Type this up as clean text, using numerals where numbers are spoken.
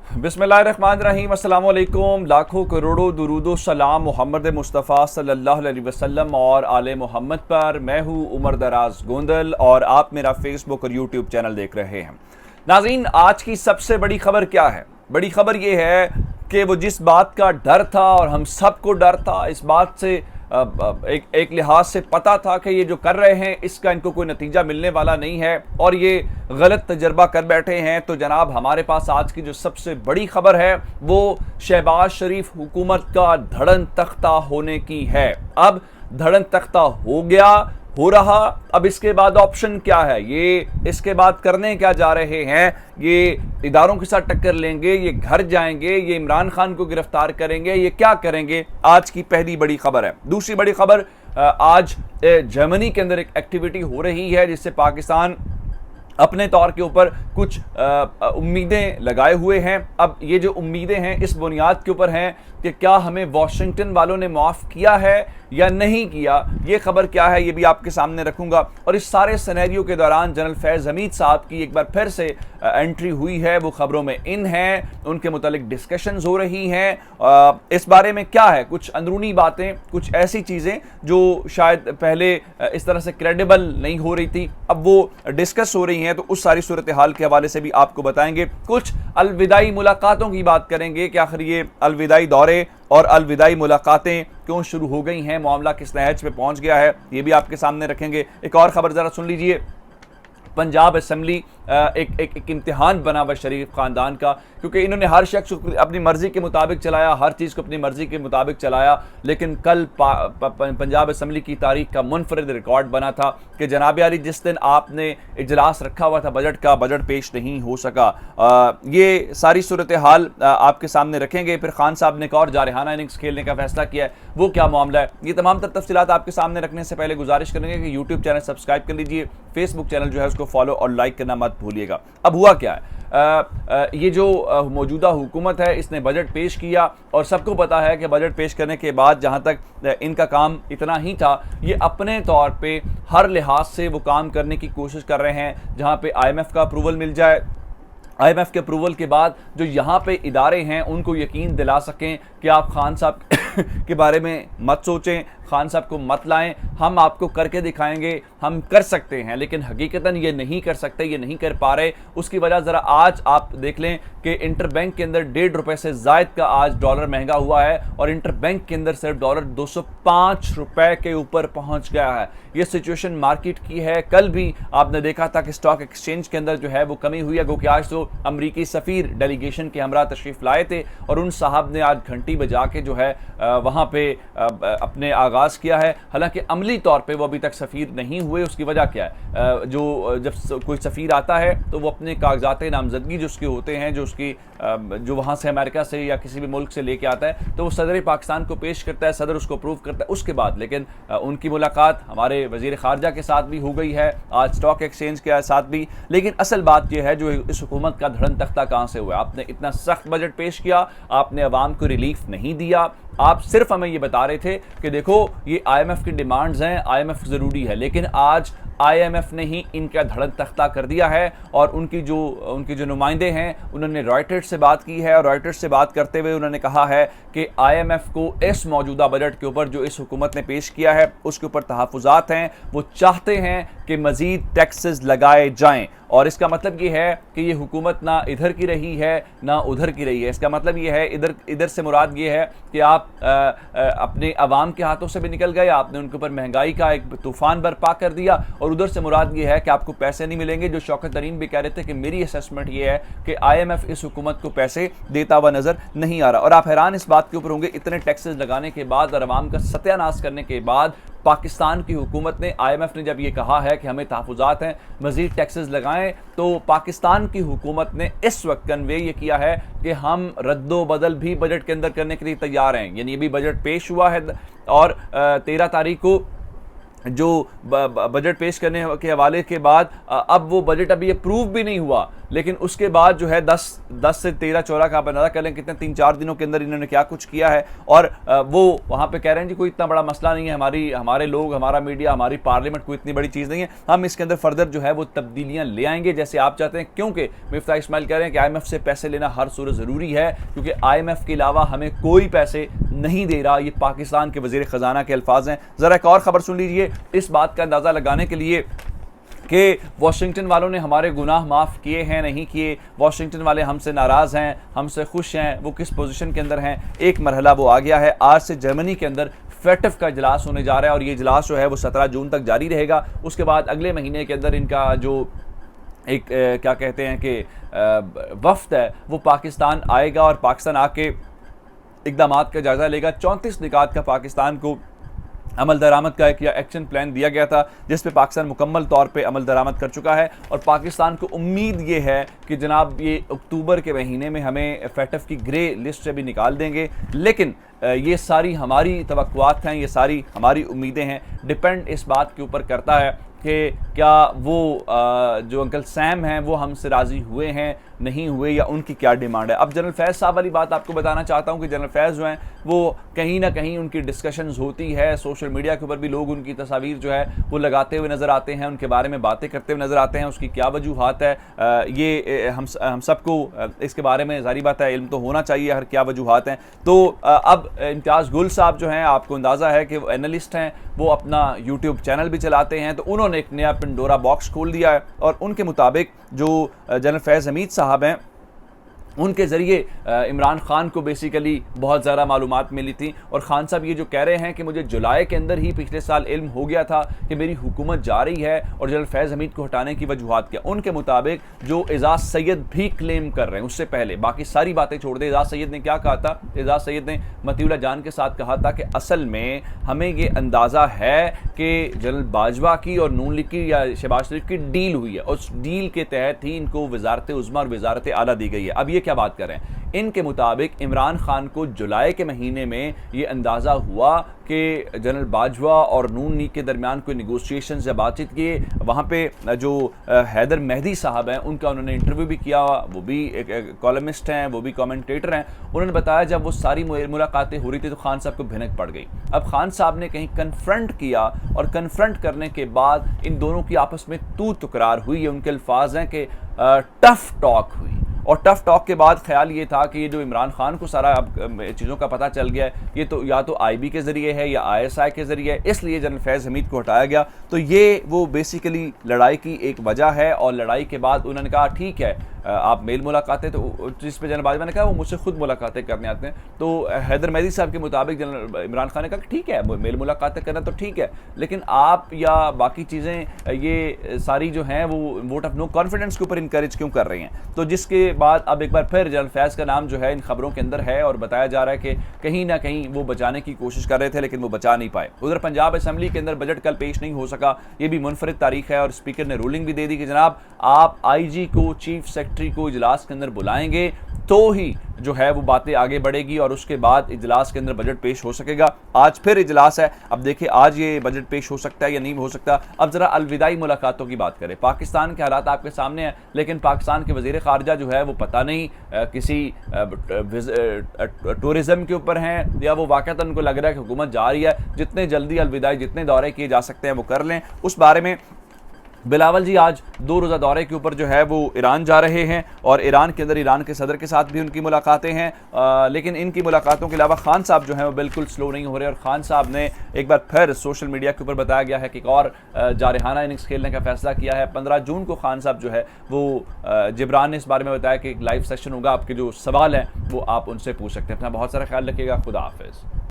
बिस्मिल्लाहिर्रहमानिर्रहीम, अस्सलाम वालेकुम। लाखों करोड़ों दुरूदो सलाम मोहम्मद मुस्तफ़ा सल्लल्लाहु अलैहि वसल्लम और आले मोहम्मद पर। मैं हूँ उमर दराज गोंदल और आप मेरा फेसबुक और यूट्यूब चैनल देख रहे हैं। नाज़रीन, आज की सबसे बड़ी खबर क्या है? बड़ी खबर यह है कि वो जिस बात का डर था और हम सबको डर था, इस बात से एक लिहाज से पता था कि ये जो कर रहे हैं इसका इनको कोई नतीजा मिलने वाला नहीं है और ये गलत तजर्बा कर बैठे हैं। तो जनाब, हमारे पास आज की जो सबसे बड़ी खबर है वो शहबाज शरीफ हुकूमत का धड़न तख्ता होने की है। अब धड़न तख्ता हो गया, हो रहा। अब इसके बाद ऑप्शन क्या है? ये इसके बाद करने क्या जा रहे हैं? ये इदारों के साथ टक्कर लेंगे, ये घर जाएंगे, ये इमरान खान को गिरफ्तार करेंगे, ये क्या करेंगे? आज की पहली बड़ी खबर है। दूसरी बड़ी खबर, आज जर्मनी के अंदर एक एक्टिविटी हो रही है जिससे पाकिस्तान अपने तौर के ऊपर कुछ उम्मीदें लगाए हुए हैं। अब ये जो उम्मीदें हैं इस बुनियाद के ऊपर हैं कि क्या हमें वॉशिंगटन वालों ने माफ़ किया है या नहीं किया। ये खबर क्या है ये भी आपके सामने रखूंगा। और इस सारे सिनेरियो के दौरान जनरल फैज़ हमीद साहब की एक बार फिर से एंट्री हुई है, वो खबरों में इन हैं, उनके मुतालिक डिस्कशंस हो रही हैं। इस बारे में क्या है, कुछ अंदरूनी बातें, कुछ ऐसी चीज़ें जो शायद पहले इस तरह से क्रेडिबल नहीं हो रही थी, अब वो डिस्कस हो रही हैं। तो उस सारी सूरत हाल के हवाले से भी आपको बताएंगे। कुछ अलविदाई मुलाकातों की बात करेंगे कि आखिर ये अलविदाई दौरे और अलविदाई मुलाकातें क्यों शुरू हो गई हैं, मामला किस नहज पे पहुंच गया है, ये भी आपके सामने रखेंगे। एक और खबर जरा सुन लीजिए। पंजाब असम्बली एक इम्तिहान बना हुआ शरीफ ख़ानदान का, क्योंकि इन्होंने हर शख्स को अपनी मर्ज़ी के मुताबिक चलाया, हर चीज़ को अपनी मर्ज़ी के मुताबिक चलाया। लेकिन कल पंजाब असम्बली की तारीख का मुनफरिद रिकॉर्ड बना था कि जनाब यारी जिस दिन आपने इजलास रखा हुआ था बजट का, बजट पेश नहीं हो सका। ये सारी सूरत हाल आपके सामने रखेंगे। फिर खान साहब ने एक और जारहाना इनिंग्स खेलने का फैसला किया है, वो क्या मामला है, ये तमाम तर तफसीलात आपके सामने रखने से पहले गुजारिश करेंगे कि यूट्यूब चैनल सब्सक्राइब कर लीजिए, फेसबुक चैनल जो है उसको फॉलो और लाइक करना मत भूलिएगा। अब हुआ क्या है, ये जो मौजूदा हुकूमत है इसने बजट पेश किया और सबको पता है कि बजट पेश करने के बाद जहां तक इनका काम इतना ही था, ये अपने तौर पे हर लिहाज से वो काम करने की कोशिश कर रहे हैं जहां पे IMF का अप्रूवल मिल जाए। IMF के अप्रूवल के बाद जो यहाँ पे इदारे हैं उनको यकीन दिला सकें कि आप खान साहब के बारे में मत सोचें, खान साहब को मत लाएं, हम आपको करके दिखाएंगे, हम कर सकते हैं। लेकिन हकीकतन ये नहीं कर सकते, ये नहीं कर पा रहे। उसकी वजह ज़रा आज आप देख लें कि इंटरबैंक के अंदर ₹1.5 से ज़ायद का आज डॉलर महंगा हुआ है और इंटरबैंक के अंदर सिर्फ डॉलर ₹205 के ऊपर पहुंच गया है। ये सिचुएशन मार्केट की है। कल भी आपने देखा था कि स्टॉक एक्सचेंज के अंदर जो है वो कमी हुई है, क्योंकि आज तो अमरीकी सफ़ीर डेलीगेशन के हमरा तशरीफ़ लाए थे और उन साहब ने आज घंटी बजा के जो है वहाँ पे अपने आगाज़ किया है। हालांकि अमली तौर पे वो अभी तक सफ़ीर नहीं हुए। उसकी वजह क्या है, जो जब कोई सफ़ीर आता है तो वो अपने कागजात नामजदगी जो उसके होते हैं, जो वहाँ से अमेरिका से या किसी भी मुल्क से लेके आता है, तो वो सदर पाकिस्तान को पेश करता है, सदर उसको अप्रूव करता है। उसके बाद लेकिन उनकी मुलाकात हमारे वज़ीर ख़ारजा के साथ भी हो गई है, आज स्टॉक एक्सचेंज के साथ भी। लेकिन असल बात यह है जो इस हुकूमत का धड़न तख्ता कहाँ से हुआ। आपने इतना सख्त बजट पेश किया, आपने अवाम को रिलीफ नहीं दिया, आप सिर्फ हमें ये बता रहे थे कि देखो ये IMF की डिमांड्स हैं, IMF ज़रूरी है। लेकिन आज IMF ने ही इनका धड़न तख्ता कर दिया है और उनकी जो नुमाइंदे हैं उन्होंने रॉयटर्स से बात की है और रॉयटर्स से बात करते हुए उन्होंने कहा है कि IMF को इस मौजूदा बजट के ऊपर जो इस हुकूमत ने पेश किया है उसके ऊपर तहफ़्फ़ुज़ात हैं। वो चाहते हैं कि मज़ीद टैक्सेस लगाए जाएं और इसका मतलब ये है कि ये हुकूमत ना इधर की रही है ना उधर की रही है। इसका मतलब ये है, इधर से मुराद ये है कि आप अपने अवाम के हाथों से भी निकल गए, आपने उनके ऊपर महंगाई का एक तूफ़ान बर्पा कर दिया, और उधर से मुराद ये है कि आपको पैसे नहीं मिलेंगे। जो शौकत तरीन भी कह रहे थे कि मेरी असेसमेंट ये है कि IMF इस हुकूमत को पैसे देता हुआ नज़र नहीं आ रहा। और आप हैरान इस बात के ऊपर होंगे, इतने टैक्सेस लगाने के बाद और अवाम का सत्यानाश करने के बाद पाकिस्तान की हुकूमत ने, IMF ने जब ये कहा है कि हमें तहफ़्फ़ुज़ात हैं, मज़ीद टैक्सेस लगाएं, तो पाकिस्तान की हुकूमत ने इस वक्त कन्वे ये किया है कि हम रद्दो बदल भी बजट के अंदर करने के लिए तैयार हैं। यानी ये भी बजट पेश हुआ है और 13 तारीख को जो बजट पेश करने के हवाले के बाद अब वो बजट अभी अप्रूव भी नहीं हुआ, लेकिन उसके बाद जो है 10 से 13-14 का आप अंदाजा कर लें कितने 3-4 दिनों के अंदर इन्होंने क्या कुछ किया है। और वो वहाँ पे कह रहे हैं जी कोई इतना बड़ा मसला नहीं है, हमारे लोग, हमारा मीडिया, हमारी पार्लियामेंट कोई इतनी बड़ी चीज़ नहीं है, हम इसके अंदर फर्दर जो है वो तब्दीलियाँ ले आएंगे जैसे आप चाहते हैं। क्योंकि मिफ्ता इस्माइल कह रहे हैं कि IMF से पैसे लेना हर सूरत ज़रूरी है, क्योंकि IMF के अलावा हमें कोई पैसे नहीं दे रहा। ये पाकिस्तान के वज़ीर ख़जाना के अल्फाज हैं। ज़रा एक और ख़बर सुन लीजिए इस बात का अंदाज़ा लगाने के लिए कि वाशिंगटन वालों ने हमारे गुनाह माफ़ किए हैं नहीं किए, वाशिंगटन वाले हमसे नाराज़ हैं, हमसे खुश हैं, वो किस पोजीशन के अंदर हैं। एक मरहला वो आ गया है। आज से जर्मनी के अंदर FATF का इजलास होने जा रहा है और ये इजलास जो है वो 17 जून तक जारी रहेगा। उसके बाद अगले महीने के अंदर इनका जो एक क्या कहते हैं कि वफ्द है वो पाकिस्तान आएगा और पाकिस्तान आके इक़दामात का जायज़ा लेगा। 34 निकात का पाकिस्तान को अमल दरामद का एक एक्शन प्लान दिया गया था जिस पे पाकिस्तान मुकम्मल तौर पे अमल दरामद कर चुका है और पाकिस्तान को उम्मीद ये है कि जनाब ये अक्टूबर के महीने में हमें FATF की ग्रे लिस्ट से भी निकाल देंगे। लेकिन ये सारी हमारी तवक्कुआत हैं, ये सारी हमारी उम्मीदें हैं। डिपेंड इस बात के ऊपर करता है कि क्या वो जो अंकल सैम हैं वो हमसे राज़ी हुए हैं नहीं हुए या उनकी क्या डिमांड है। अब जनरल फैज़ साहब वाली बात आपको बताना चाहता हूँ कि जनरल फैज़ जो हैं वो कहीं ना कहीं उनकी डिस्कशंस होती है, सोशल मीडिया के ऊपर भी लोग उनकी तस्वीर जो है वो लगाते हुए नज़र आते हैं, उनके बारे में बातें करते हुए नज़र आते हैं। उसकी क्या वजूहात है ये हम सबको इसके बारे में ज़ाहिर बात है इल्म तो होना चाहिए हर क्या वजूहात हैं। तो अब इम्तियाज़ गुल साहब जो हैं आपको अंदाज़ा है कि वो एनालिस्ट हैं, वो अपना यूट्यूब चैनल भी चलाते हैं, तो उन्होंने एक नया पंडोरा बॉक्स खोल दिया है और उनके मुताबिक जो जनरल फैज़ हमीद साहब हैं उनके ज़रिए इमरान खान को बेसिकली बहुत ज़्यादा मालूमात मिली थी और खान साहब ये जो कह रहे हैं कि मुझे जुलाई के अंदर ही पिछले साल इल्म हो गया था कि मेरी हुकूमत जा रही है और जनरल फैज़ हमीद को हटाने की वजूहात क्या। उनके मुताबिक जो एजाज़ सैयद भी क्लेम कर रहे हैं उससे पहले बाकी सारी बातें छोड़ दें, एजाज़ सैयद ने क्या कहा था, एजाज़ सैयद ने मतीउल्लाह जान के साथ कहा था कि असल में हमें ये अंदाज़ा है कि जनरल बाजवा की और नून लीग की या शहबाज शरीफ की डील हुई है और उस डील के तहत ही इनको वजारत उज़्मा और वजारत आला दी गई है। अब ये क्या बात कर रहे हैं, इनके मुताबिक इमरान खान को जुलाई के महीने में ये अंदाज़ा हुआ कि जनरल बाजवा और नून लीग के दरमियान कोई निगोशिएशन या बातचीत किए। वहाँ पे जो हैदर मेहदी साहब हैं उनका उन्होंने इंटरव्यू भी किया, वो भी एक कॉलमिस्ट हैं, वो भी कमेंटेटर हैं। उन्होंने बताया जब वो सारी मुलाकातें हो रही थी तो खान साहब को भिनक पड़ गई। अब खान साहब ने कहीं कन्फ्रंट किया और कन्फ्रंट करने के बाद इन दोनों की आपस में तू तकरार हुई है। उनके अल्फाज हैं कि टफ टॉक हुई और टफ टॉक के बाद ख्याल ये था कि ये जो इमरान खान को सारा अब चीज़ों का पता चल गया है, ये तो या तो IB के ज़रिए है या ISI के ज़रिए है, इसलिए जनरल फैज़ हमीद को हटाया गया। तो ये वो बेसिकली लड़ाई की एक वजह है और लड़ाई के बाद उन्होंने कहा ठीक है आप मेल मुलाकातें, तो जिस पे जनरल बाजवा ने कहा वो मुझसे खुद मुलाकातें करने आते हैं। तो हैदर मेहदी साहब के मुताबिक जनरल इमरान खान ने कहा ठीक है मेल मुलाकातें करना तो ठीक है, लेकिन आप या बाकी चीज़ें ये सारी जो हैं वो वोट ऑफ नो कॉन्फिडेंस के ऊपर इनकरेज क्यों कर रही हैं। तो जिसके बाद अब एक बार फिर जनरल फैज़ का नाम जो है इन खबरों के अंदर है और बताया जा रहा है कि कहीं ना कहीं वो बचाने की कोशिश कर रहे थे लेकिन वो बचा नहीं पाए। उधर पंजाब असम्बली के अंदर बजट कल पेश नहीं हो सका, ये भी मुनफरिद तारीख है और स्पीकर ने रूलिंग भी दे दी कि जनाब आप IG को, चीफ सेक्रेटरी को इजलास के अंदर बुलाएंगे तो ही जो है वो बातें आगे बढ़ेगी और उसके बाद इजलास के अंदर बजट पेश हो सकेगा। आज फिर इजलास है, अब देखिए आज ये बजट पेश हो सकता है या नहीं हो सकता। अब जरा अलविदाई मुलाकातों की बात करें। पाकिस्तान के हालात आपके सामने हैं, लेकिन पाकिस्तान के वज़ीर ख़ारजा जो है वो पता नहीं किसी टूरिज़्म के ऊपर हैं या वो वाक़अतन उनको लग रहा है कि हुकूमत जा रही है, जितने जल्दी अलविदाई जितने दौरे किए जा सकते हैं वो कर लें। उस बारे में बिलावल जी आज 2 रोज़ा दौरे के ऊपर जो है वो ईरान जा रहे हैं और ईरान के अंदर ईरान के सदर के साथ भी उनकी मुलाकातें हैं। लेकिन इनकी मुलाकातों के अलावा खान साहब जो हैं वो बिल्कुल स्लो नहीं हो रहे और खान साहब ने एक बार फिर सोशल मीडिया के ऊपर बताया गया है कि एक और जारहाना इनिंग्स खेलने का फैसला किया है। 15 जून को खान साहब जो है वो जिब्रान ने इस बारे में बताया कि एक लाइव सेशन होगा, आपके जो सवाल हैं वो आप उनसे पूछ सकते हैं। अपना बहुत सारा ख्याल रखिएगा। खुदा हाफिज़।